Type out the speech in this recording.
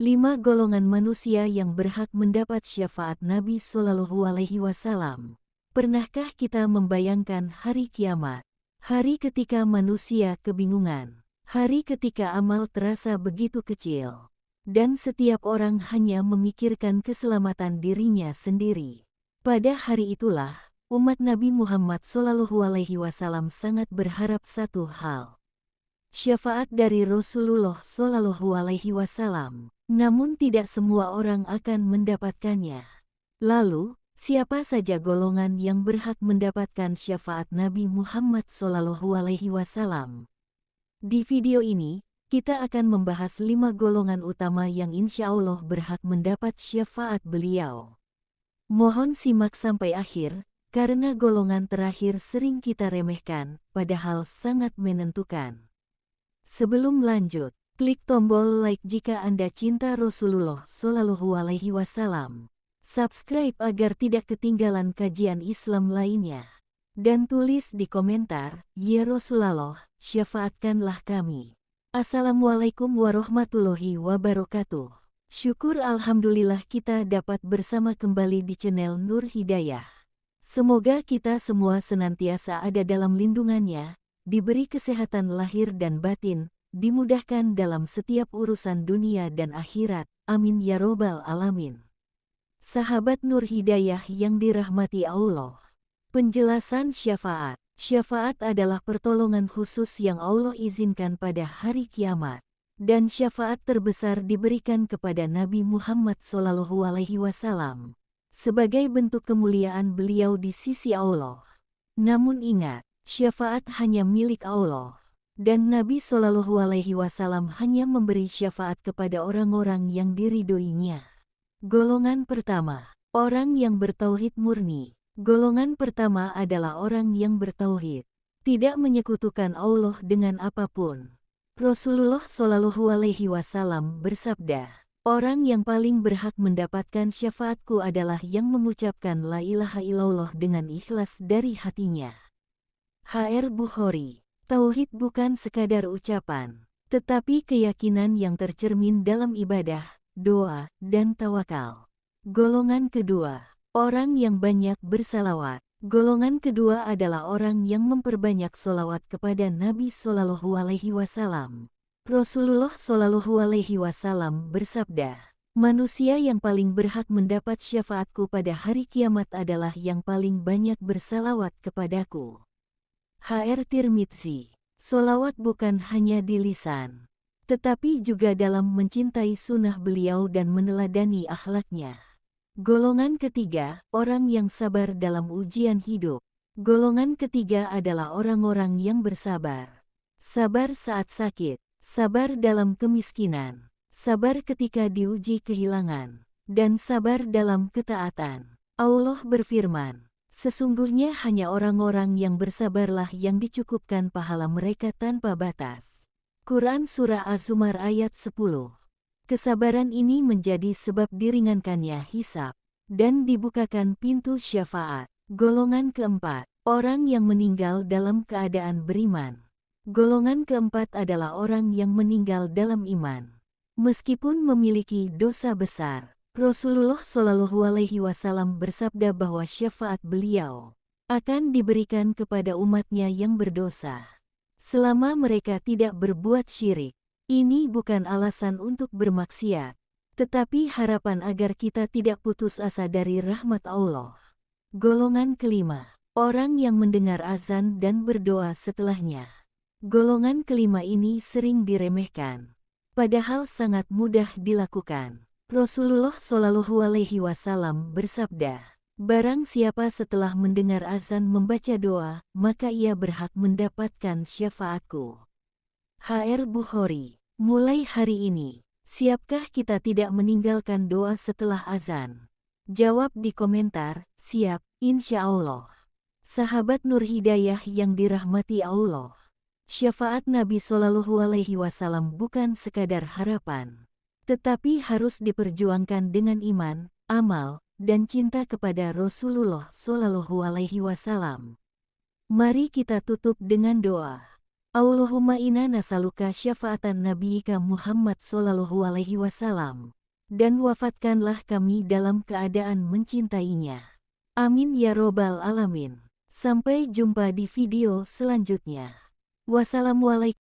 5 golongan manusia yang berhak mendapat syafaat Nabi Shallallahu Alaihi Wasallam. Pernahkah kita membayangkan hari kiamat? Hari ketika manusia kebingungan. Hari ketika amal terasa begitu kecil. Dan setiap orang hanya memikirkan keselamatan dirinya sendiri. Pada hari itulah, umat Nabi Muhammad Shallallahu Alaihi Wasallam sangat berharap satu hal. Syafaat dari Rasulullah Shallallahu Alaihi Wasallam. Namun tidak semua orang akan mendapatkannya. Lalu, siapa saja golongan yang berhak mendapatkan syafaat Nabi Muhammad Shallallahu Alaihi Wasallam? Di video ini, kita akan membahas 5 golongan utama yang insya Allah berhak mendapat syafaat beliau. Mohon simak sampai akhir, karena golongan terakhir sering kita remehkan, padahal sangat menentukan. Sebelum lanjut, klik tombol like jika Anda cinta Rasulullah Shallallahu Alaihi Wasallam. Subscribe agar tidak ketinggalan kajian Islam lainnya. Dan tulis di komentar, "Ya Rasulullah, syafaatkanlah kami." Assalamualaikum warahmatullahi wabarakatuh. Syukur alhamdulillah kita dapat bersama kembali di channel Nur Hidayah. Semoga kita semua senantiasa ada dalam lindungannya, diberi kesehatan lahir dan batin, dimudahkan dalam setiap urusan dunia dan akhirat. Amin ya robbal alamin. Sahabat Nur Hidayah yang dirahmati Allah. Penjelasan syafaat. Syafaat adalah pertolongan khusus yang Allah izinkan pada hari kiamat. Dan syafaat terbesar diberikan kepada Nabi Muhammad Shallallahu Alaihi Wasallam sebagai bentuk kemuliaan beliau di sisi Allah. Namun ingat, syafaat hanya milik Allah, dan Nabi Shallallahu Alaihi Wasallam hanya memberi syafaat kepada orang-orang yang diridhoinya. Golongan pertama, orang yang bertauhid murni. Golongan pertama adalah orang yang bertauhid, tidak menyekutukan Allah dengan apapun. Rasulullah Shallallahu Alaihi Wasallam bersabda, "Orang yang paling berhak mendapatkan syafaatku adalah yang mengucapkan la ilaha illallah dengan ikhlas dari hatinya." HR Bukhari. Tauhid bukan sekadar ucapan, tetapi keyakinan yang tercermin dalam ibadah, doa, dan tawakal. Golongan kedua, orang yang banyak bersalawat. Golongan kedua adalah orang yang memperbanyak solawat kepada Nabi Shallallahu Alaihi Wasallam. Rasulullah Shallallahu Alaihi Wasallam bersabda, "Manusia yang paling berhak mendapat syafaatku pada hari kiamat adalah yang paling banyak bersalawat kepadaku." HR Tirmidzi. Solawat bukan hanya di lisan, tetapi juga dalam mencintai sunnah beliau dan meneladani akhlaknya. Golongan ketiga, orang yang sabar dalam ujian hidup. Golongan ketiga adalah orang-orang yang bersabar. Sabar saat sakit, sabar dalam kemiskinan, sabar ketika diuji kehilangan, dan sabar dalam ketaatan. Allah berfirman, "Sesungguhnya hanya orang-orang yang bersabarlah yang dicukupkan pahala mereka tanpa batas." Quran Surah Az-Zumar ayat 10. Kesabaran ini menjadi sebab diringankannya hisab dan dibukakan pintu syafaat. Golongan keempat, orang yang meninggal dalam keadaan beriman. Golongan keempat adalah orang yang meninggal dalam iman, meskipun memiliki dosa besar. Rasulullah Shallallahu Alaihi Wasallam bersabda bahwa syafaat beliau akan diberikan kepada umatnya yang berdosa, selama mereka tidak berbuat syirik. Ini bukan alasan untuk bermaksiat, tetapi harapan agar kita tidak putus asa dari rahmat Allah. Golongan kelima, orang yang mendengar azan dan berdoa setelahnya. Golongan kelima ini sering diremehkan, padahal sangat mudah dilakukan. Rasulullah Shallallahu Alaihi Wasallam bersabda, "Barang siapa setelah mendengar azan membaca doa, maka ia berhak mendapatkan syafaatku." HR Bukhari. Mulai hari ini, siapkah kita tidak meninggalkan doa setelah azan? Jawab di komentar, "Siap, insya Allah." Sahabat Nur Hidayah yang dirahmati Allah. Syafaat Nabi Shallallahu Alaihi Wasallam bukan sekadar harapan, tetapi harus diperjuangkan dengan iman, amal, dan cinta kepada Rasulullah Shallallahu Alaihi Wasallam. Mari kita tutup dengan doa. Allahumma inna nasaluka syafaatan nabiyika Muhammad sallallahu alaihi wasallam. Dan wafatkanlah kami dalam keadaan mencintainya. Amin ya robbal alamin. Sampai jumpa di video selanjutnya. Wassalamualaikum.